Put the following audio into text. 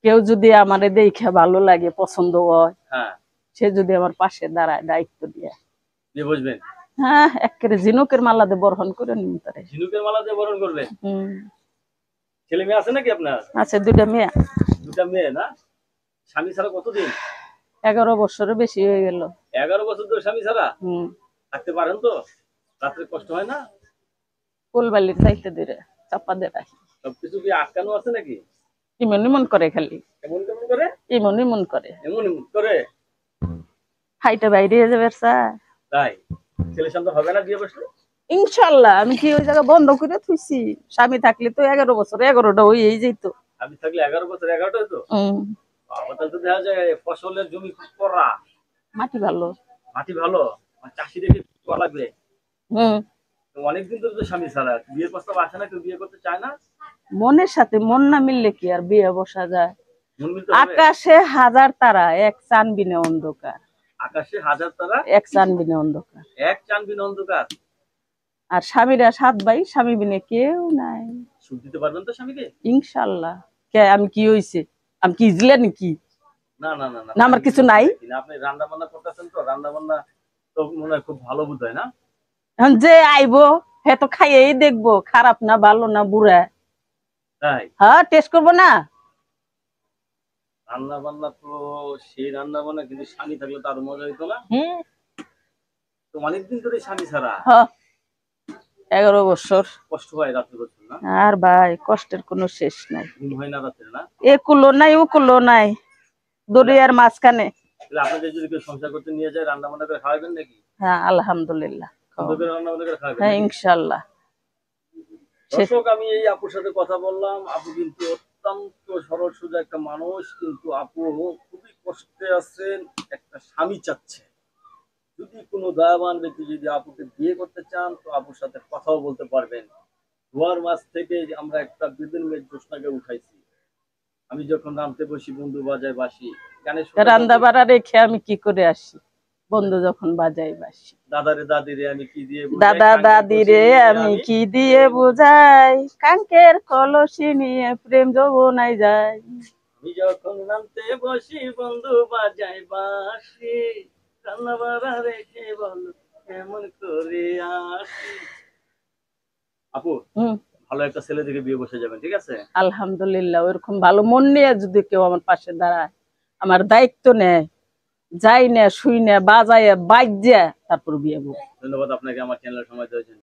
কেউ যদি আমারে দেখে ভালো লাগে পছন্দ হয়, হ্যাঁ, সে যদি আমার পাশে দাঁড়ায় দায়িত্ব দিয়ে বসবেন। হ্যাঁ, একেবারে ঝিনুকের মালা দিয়ে বরণ করে নিন তারে। ঝিনুকের মালা দিয়ে বরণ করবেন? ছেলে মেয়ে আছে নাকি আপনার? আছে, 2টা মেয়ে। 2টা মেয়ে না? স্বামী ছাড়া কতদিন? 11 বছরের বেশি হয়ে গেল। 11 বছর ধরে স্বামী ছাড়া থাকতে পারেন তো? রাত্রে কষ্ট হয় না? কোলবালির দায়িত্ব দিয়ে চাপা দিয়ে রাখি। সবকিছু কি আটকানো আছে নাকি? ইমন ইমন করে খালি। এমন কেমন করে? ইমন ইমন করে। এমন এমন করে? হাইটা বাইরে যাবে স্যার। তাই? ছেলে সন্তান হবে না বিয়ে বসলে? ইনশাল্লাহ। আমি কি ওই জায়গা বন্ধ করে থুইছি? স্বামী থাকলে তো 11 বছর 11টা হয়েই যেত। আমি থাকলে 11 বছর 11টা হতো? বাবা, তাহলে তো দেখা যায় ফসলের জমি খুব কড়া। মাটি ভালো। মাটি ভালো, চাষি দেখে করা লাগবে। অনেকদিন ধরে তো স্বামী ছাড়া, বিয়ের প্রস্তাব আসে না? কেউ বিয়ে করতে চায় না? মনের সাথে মন না মিললে কি আর বিয়ে বসা যায়? মন মিলতে হবে। আকাশে হাজার তারা, এক চান বিনে অন্ধকার। আকাশে হাজার তারা, এক চান বিনে অন্ধকার। এক চান বিনে অন্ধকার। আর স্বামীরা 7 ভাই, স্বামী বিনে কেউ নাই। সুখ দিতে পারবেন তো স্বামীকে? ইনশাল্লাহ। কে আমি কি হইছে? আমি কি ইজলে নাকি? না না না না, আমার কিছু নাই। আপনি রান্না বান্না করতেছেন তো, রান্না বান্না তো মনে হয় খুব ভালো বুঝ হয় না? এখন যে আইবো হে তো খাইয়েই দেখবো খারাপ না ভালো না বুড়া। তাই? হ্যাঁ, টেস্ট করবো না? রান্না বান্না তো সেই রান্না বান্না, কিন্তু স্বামী থাকলে তো আরো মজা হইতো না? তো অনেকদিন ধরে স্বামী ছাড়া? 11 বছর। কষ্ট হয় রাত্রে করছেন না? আর ভাই কষ্টের কোনো শেষ নাই। ঘুম হয় না রাত্রে না? এ কুলো নাই ও কুলো নাই, দরিয়ার মাঝখানে। আপনাদের যদি কেউ সংসার করতে নিয়ে যায়, রান্না বান্না করে খাওয়াবেন নাকি? হ্যাঁ, আলহামদুলিল্লাহ। রান্না বান্না করে খাওয়াবেন? হ্যাঁ, ইনশাল্লাহ। দর্শক, আমি এই আপুর সাথে কথা বললাম। আপু কিন্তু অত্যন্ত সরল সোজা একটা মানুষ, কিন্তু আপু খুবই কষ্টে আছেন, একটা স্বামী চাচ্ছে। যদি কোনো দয়াবান ব্যক্তি যদি আপুকে বিয়ে করতে চান, তো আপুর সাথে কথাও বলতে পারবেন। ধোয়ার মাছ থেকে আমরা একটা বিদিন মেয়ে জোৎস্নাকে উঠাইছি। আমি যখন রাঁধতে বসি, বন্ধু বাজায় বাসি, রান্না বাড়া রেখে আমি কি করে আসি? বন্ধু যখন বাজাই বাসি। দাদারে দাদিরে আমি কি দিয়ে বুঝাই? দাদা দাদিরে আমি কি দিয়ে বুঝাই? কাঙ্কের কলসি নিয়ে প্রেম যৌবনায় যায়। আমি যখন রাঁধতে বসি, বন্ধু বাজায় বাসি, রান্না বাড়া রেখে বলো কেমন করে আসি। আপু, ভালো একটা ছেলে দেখে বিয়ে বসে যাবেন, ঠিক আছে? আলহামদুলিল্লাহ। ওরকম ভালো মন নিয়ে যদি কেউ আমার পাশে দাঁড়ায়, আমার দায়িত্ব নেয়, যাই না শুই না বাজায় বাজ্যা, তারপর বিয়ে করব। ধন্যবাদ আপনাকে আমার চ্যানেলে সময় দেওয়ার জন্য।